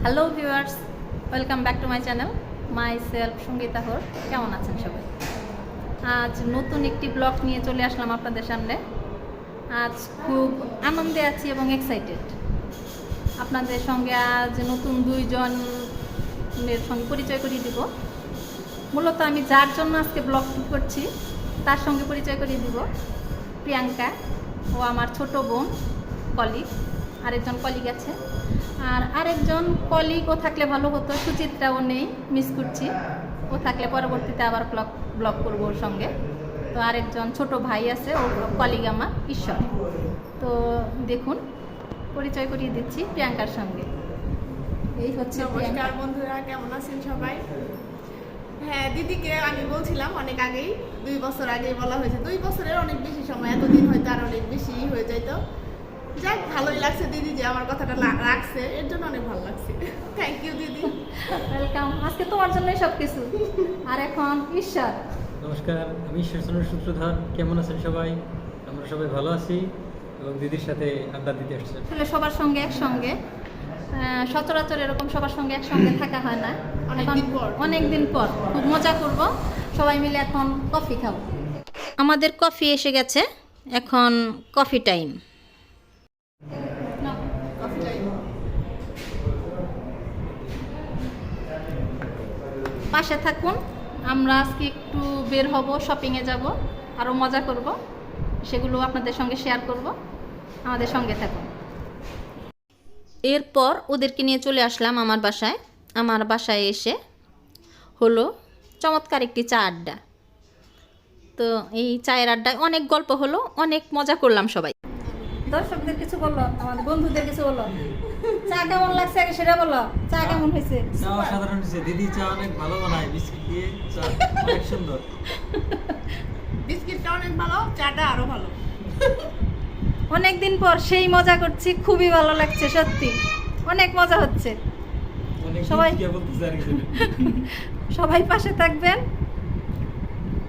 Hello viewers, welcome back to my channel my self Sangeeta হোর। কেমন আছেন সবাই? আজ নতুন একটি ব্লগ নিয়ে চলে আসলাম আপনাদের সামনে। আজ খুব আনন্দে আছি এবং এক্সাইটেড। আপনাদের সঙ্গে আজ নতুন দুইজনের সঙ্গে পরিচয় করিয়ে দিব। মূলত আমি যার জন্য আজকে ব্লগ করছি তার সঙ্গে পরিচয় করিয়ে দিব। প্রিয়াঙ্কা, ও আমার ছোট বোন, কলিগ। আরেকজন কলিগ আছে, আর আরেকজন কলিগ ও থাকলে ভালো হতো, সুচিত্রাও নেই, মিস করছি। ও থাকলে পরবর্তীতে আবার ব্লগ করবো ওর সঙ্গে। তো আরেকজন ছোট ভাই আছে, ও কলিগ আমার, ঈশ্বর। তো দেখুন, পরিচয় করিয়ে দিচ্ছি প্রিয়াঙ্কার সঙ্গে। এই হচ্ছে নমস্কার বন্ধুরা, কেমন আছেন সবাই? হ্যাঁ, দিদিকে আমি বলছিলাম অনেক আগেই, 2 বছর আগেই বলা হয়েছে। 2 বছরের অনেক বেশি সময়, এতদিন হয়তো আর অনেক বেশি হয়ে যাইতো। যাক, ভালোই লাগছে দিদি যে আমার কথাটা রাখছে, এর জন্য অনেক ভালো লাগছে। থ্যাংক ইউ দিদি। ওয়েলকাম। আজকে তোমার জন্যই সব কিছু। আর এখন ঈশ্বর। নমস্কার, আমি ঈশ্বরচন্দ্র সূত্রধর। কেমন আছেন সবাই? আমরা সবাই ভালো আছি এবং দিদির সাথে আড্ডা দিতে আসছি। আসলে সবার সঙ্গে একসঙ্গে সচরাচর এরকম সবার সঙ্গে একসঙ্গে থাকা হয় না। অনেক দিন পর খুব মজা করব সবাই মিলে। এখন কফি খাবো। আমাদের কফি এসে গেছে, এখন কফি টাইম। পাশে থাকুন, আমরা আজকে একটু বের হব, শপিংয়ে যাব, আরও মজা করব, সেগুলো আপনাদের সঙ্গে শেয়ার করব। আমাদের সঙ্গে থাকুন। এরপর ওদেরকে নিয়ে চলে আসলাম আমার বাসায়। আমার বাসায় এসে হলো চমৎকার একটি চা আড্ডা। তো এই চায়ের আড্ডায় অনেক গল্প হলো, অনেক মজা করলাম সবাই। দর্শকদের কিছু বললো, আমাদের বন্ধুদের কিছু বললো। চা কেমন লাগছে আগে সেটা বলো। চা কেমন হয়েছে? চা অসাধারণ হয়েছে। দিদি চা অনেক ভালো বানায়, বিস্কিট দিয়ে চা অনেক সুন্দর। বিস্কিটটা অনেক ভালো, চাটা আরো ভালো। অনেক দিন পর সেই মজা করছি, খুবই ভালো লাগছে, সত্যি অনেক মজা হচ্ছে। সবাই সবাই পাশে থাকবেন।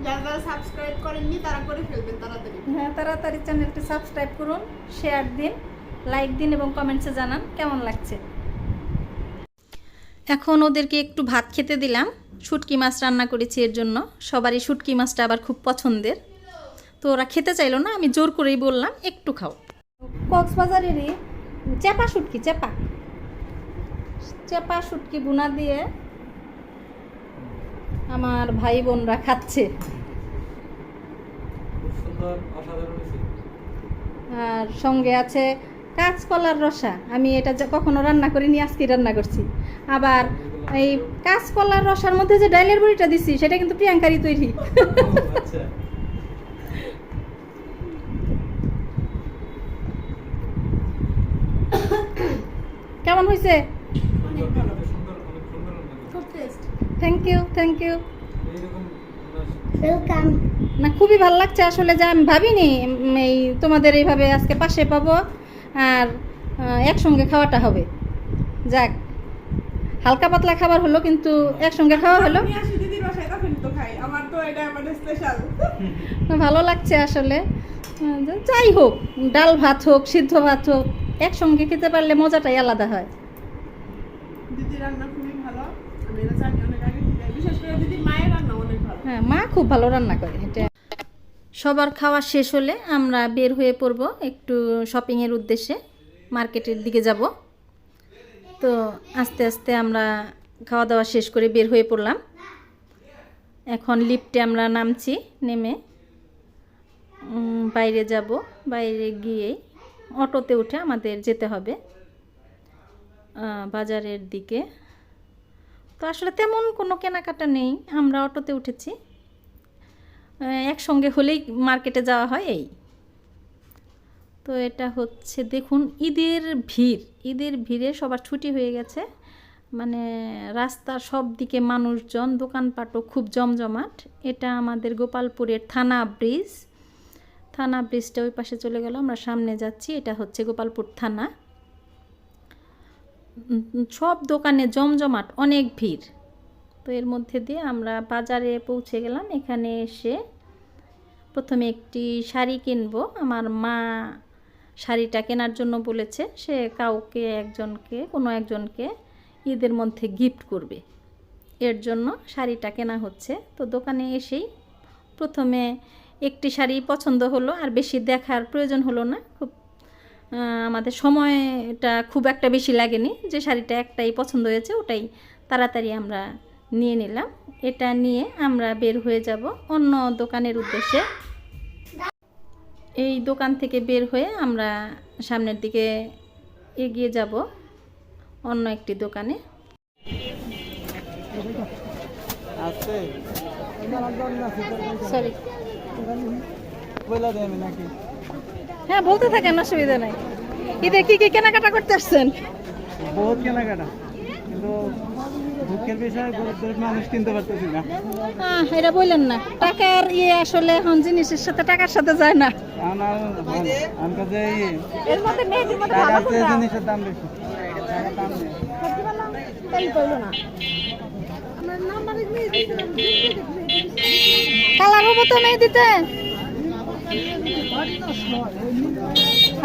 যারা যারা সাবস্ক্রাইব করেননি তারা করে ফেলবেন তাড়াতাড়ি। হ্যাঁ, তাড়াতাড়ি চ্যানেলটি সাবস্ক্রাইব করুন, শেয়ার দিন, লাইক দিন এবং কমেন্টসে জানান কেমন লাগছে। এখন ওদেরকে একটু ভাত খেতে দিলাম। শুটকি মাছ রান্না করেছি, এর জন্য সবারই শুটকি মাছটা আবার খুব পছন্দের। তো ওরা খেতে চাইলো না, আমি জোর করেই বললাম একটু খাও। কক্সবাজারেরই চেপা শুটকি, চেপা শুটকি বুনা দিয়ে আমার ভাই বোনরা খাচ্ছে। খুব সুন্দর, অসাধারণ হয়েছে। আর সঙ্গে আছে কাঁচকলার রসা। আমি এটা কখনো রান্না করিনি, আজকে রান্না করছি। আবার এই কাঁচকলার রসার মধ্যে যে ডাইলের বড়িটা দিছি সেটা কিন্তু প্রিয়াঙ্কারই তৈরি। আচ্ছা, কেমন হয়েছে? অনেক ভালো, সুন্দর, অনেক সুন্দর রান্না খুব taste. Thank you, thank you. এইরকম ওয়েলকাম। না, খুবই ভালো লাগছে আসলে, যে আমি ভাবিনি এই তোমাদের এইভাবে আজকে পাশে পাবো আর একসঙ্গে খাওয়াটা হবে। যাক, হালকা পাতলা খাবার হলো, কিন্তু একসঙ্গে খাওয়া হলো। আমি আসি দিদির বাসায় তখন তো খাই, আমার তো এটা আমাদের স্পেশাল। ভালো লাগছে আসলে। যাই হোক, ডাল ভাত হোক, সিদ্ধ ভাত হোক, একসঙ্গে খেতে পারলে মজাটাই আলাদা হয়। দিদির রান্না খুবই ভালো, আমি এটা জানি অনেক আগে থেকে। বিশেষ করে দিদির মায়ের রান্না অনেক ভালো। হ্যাঁ, মা খুব ভালো রান্না করে। এটা সবার খাওয়া শেষ হলে আমরা বের হয়ে পড়ব একটু শপিংয়ের উদ্দেশ্যে, মার্কেটের দিকে যাব। তো আস্তে আস্তে আমরা খাওয়া দাওয়া শেষ করে বের হয়ে পড়লাম। এখন লিফটে আমরা নামছি, নেমে বাইরে যাব। বাইরে গিয়েই অটোতে উঠে আমাদের যেতে হবে বাজারের দিকে। তো আসলে তেমন কোনো কেনাকাটা নেই, আমরা অটোতে উঠেছি। একসঙ্গে হলেই মার্কেটে যাওয়া হয় এই। তো এটা হচ্ছে, দেখুন, ঈদের ভিড়ে সবার ছুটি হয়ে গেছে। মানে রাস্তার সব দিকে মানুষজন, দোকানপাটও খুব জমজমাট। এটা আমাদের গোপালপুরের থানা ব্রিজটা ওই পাশে চলে গেল, আমরা সামনে যাচ্ছি। এটা হচ্ছে গোপালপুর থানা। সব দোকানে জমজমাট, অনেক ভিড়। তো এর মধ্যে দিয়ে আমরা বাজারে পৌঁছে গেলাম। এখানে এসে প্রথমে একটি শাড়ি কিনবো। আমার মা শাড়িটা কেনার জন্য বলেছে, সে কোনো একজনকে ঈদের মধ্যে গিফট করবে, এর জন্য শাড়িটা কেনা হচ্ছে। তো দোকানে এসেই প্রথমে একটি শাড়ি পছন্দ হলো, আর বেশি দেখার প্রয়োজন হলো না। খুব আমাদের সময়টা খুব একটা বেশি লাগেনি, যে শাড়িটা একটাই পছন্দ হয়েছে ওটাই তাড়াতাড়ি আমরা নিয়ে নিলাম। এটা নিয়ে আমরা বের হয়ে যাব অন্য দোকানের উদ্দেশ্যে। এই দোকান থেকে বের হয়ে আমরা সামনের দিকে এগিয়ে যাব অন্য একটি দোকানে। সরি, হ্যাঁ বলতে থাকেন, অসুবিধা নাই। ঈদে কি কি কেনাকাটা করতে আসছেন? বহুত কেনাকাটা, কিন্তু দুঃখের বিষয় গরিব মানুষ কিনতে পারতেছি না। এটা বললেন না, টাকার আসলে এখন জিনিসের সাথে টাকার সাথে যায় না। এর মধ্যে মেহেদির মধ্যে ভালো কোনটা? জিনিসের দাম বেশি, টাকার দাম নেই। তাই কইলো না। কালার হবো তো মেহেদিতে,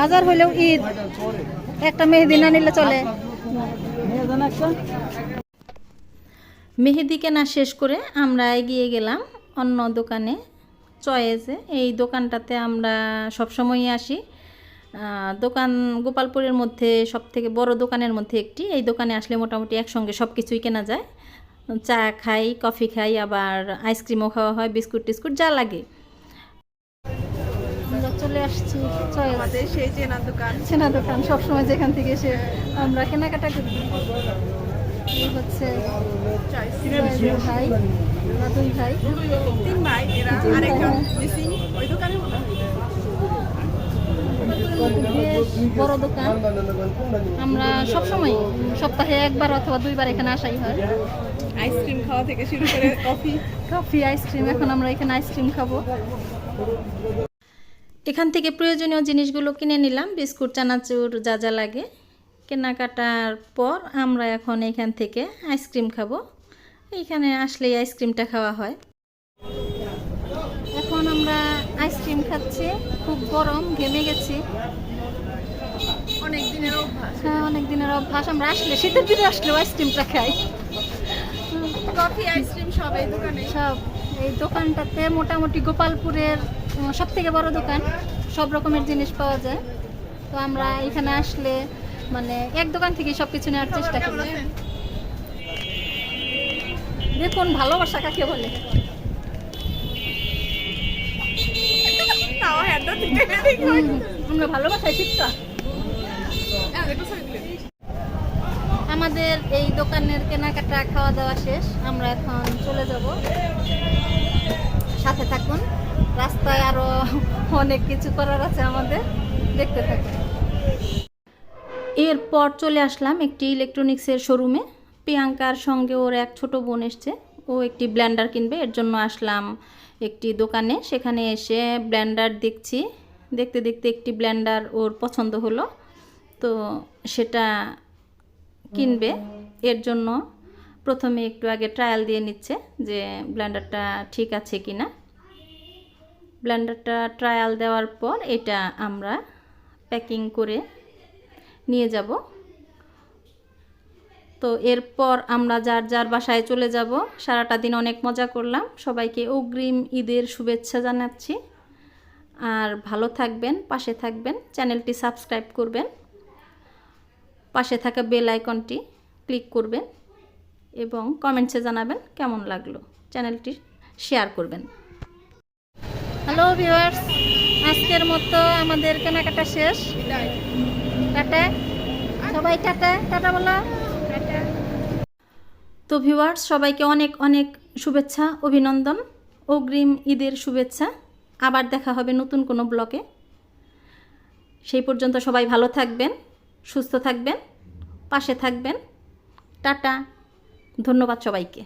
হাজার হইলেও ঈদ, একটা মেহেদি না নিলে চলে। মেহেদি কেনা শেষ করে আমরা এগিয়ে গেলাম অন্য দোকানে, চয়েসে। এই দোকানটাতে আমরা সবসময়ই আসি। দোকান গোপালপুরের মধ্যে সবথেকে বড় দোকানের মধ্যে একটি। এই দোকানে আসলে মোটামুটি একসঙ্গে সব কিছুই কেনা যায়। চা খাই, কফি খাই, আবার আইসক্রিমও খাওয়া হয়, বিস্কুট টিস্কুট যা লাগে। আমরা চলে আসছি আমাদের সেই চেনা দোকান, সবসময় যেখান থেকে এসে আমরা কেনাকাটা করি। এই হচ্ছে ভাই, রাতুল ভাই, 3 ভাই, এরা আরেকটা মিসিং ওই দোকানে মনে হয়। বেশ বড় দোকান। আমরা সবসময় সপ্তাহে একবার অথবা 2বার এখানে আসাই হয়। আইসক্রিম খাওয়া থেকে শুরু করে কফি, আইসক্রিম। এখন আমরা এখানে আইসক্রিম খাবো। এখান থেকে প্রয়োজনীয় জিনিসগুলো কিনে নিলাম, বিস্কুট, চানাচুর যা যা লাগে। কেনাকাটার পর আমরা এখন এখান থেকে আইসক্রিম খাবো। এইখানে আসলেই আইসক্রিমটা খাওয়া হয়। এখন আমরা আইসক্রিম খাচ্ছি, খুব গরম, ঘেমে গেছি। অনেক দিনের অভ্যাস। হ্যাঁ, অনেক দিনের অভ্যাস। আমরা আসলে শীতের দিনে আসলেও আইসক্রিমটা খাই। কফি, আইসক্রিম সব এই দোকানে। সব এই দোকানটাতে মোটামুটি গোপালপুরের সব থেকে বড় দোকান, সব রকমের জিনিস পাওয়া যায়। তো আমরা এখানে আসলে মানে এক দোকান থেকে সব কিছু নেওয়ার চেষ্টা করি। দেখুন ভালোবাসা কাকে বলে। আমরা ভালোবাসাই ঠিক তো। আমাদের এই দোকানের কেনাকাটা, খাওয়া দাওয়া শেষ। আমরা এখন চলে যাব। সাথে থাকুন, রাস্তায় আরো অনেক কিছু করার আছে আমাদের, দেখতে থাকুন। এরপর চলে আসলাম একটি ইলেকট্রনিক্সের শোরুমে। প্রিয়াঙ্কার সঙ্গে ওর এক ছোট বোন এসছে, ও একটি ব্লেন্ডার কিনবে, এর জন্য আসলাম একটি দোকানে। সেখানে এসে ব্লেন্ডার দেখছি, দেখতে দেখতে একটি ব্লেন্ডার ওর পছন্দ হলো, তো সেটা কিনবে। এর জন্য প্রথমে একটু আগে ট্রায়াল দিয়ে নিচ্ছে যে ব্লেন্ডারটা ঠিক আছে কিনা। ব্লেন্ডারটা ট্রায়াল দেওয়ার পর এটা আমরা প্যাকিং করে নিয়ে যাব। তো এরপর আমরা যার যার বাসায় চলে যাব। সারাটা দিন অনেক মজা করলাম। সবাইকে অগ্রিম ঈদের শুভেচ্ছা জানাচ্ছি। আর ভালো থাকবেন, পাশে থাকবেন, চ্যানেলটি সাবস্ক্রাইব করবেন, পাশে থাকা বেল আইকনটি ক্লিক করবেন এবং কমেন্টসে জানাবেন কেমন লাগলো। চ্যানেলটি শেয়ার করবেন। হ্যালো ভিউয়ার্স, আজকের মতো আমাদের কেনাকাটা শেষ। টাটা সবাই, টাটা টাটা বলো। তো ভিউয়ার্স, সবাইকে অনেক অনেক শুভেচ্ছা, অভিনন্দন, অগ্রিম ঈদের শুভেচ্ছা। আবার দেখা হবে নতুন কোনো ব্লগে। সেই পর্যন্ত সবাই ভালো থাকবেন, সুস্থ থাকবেন, পাশে থাকবেন। টাটা, ধন্যবাদ সবাইকে।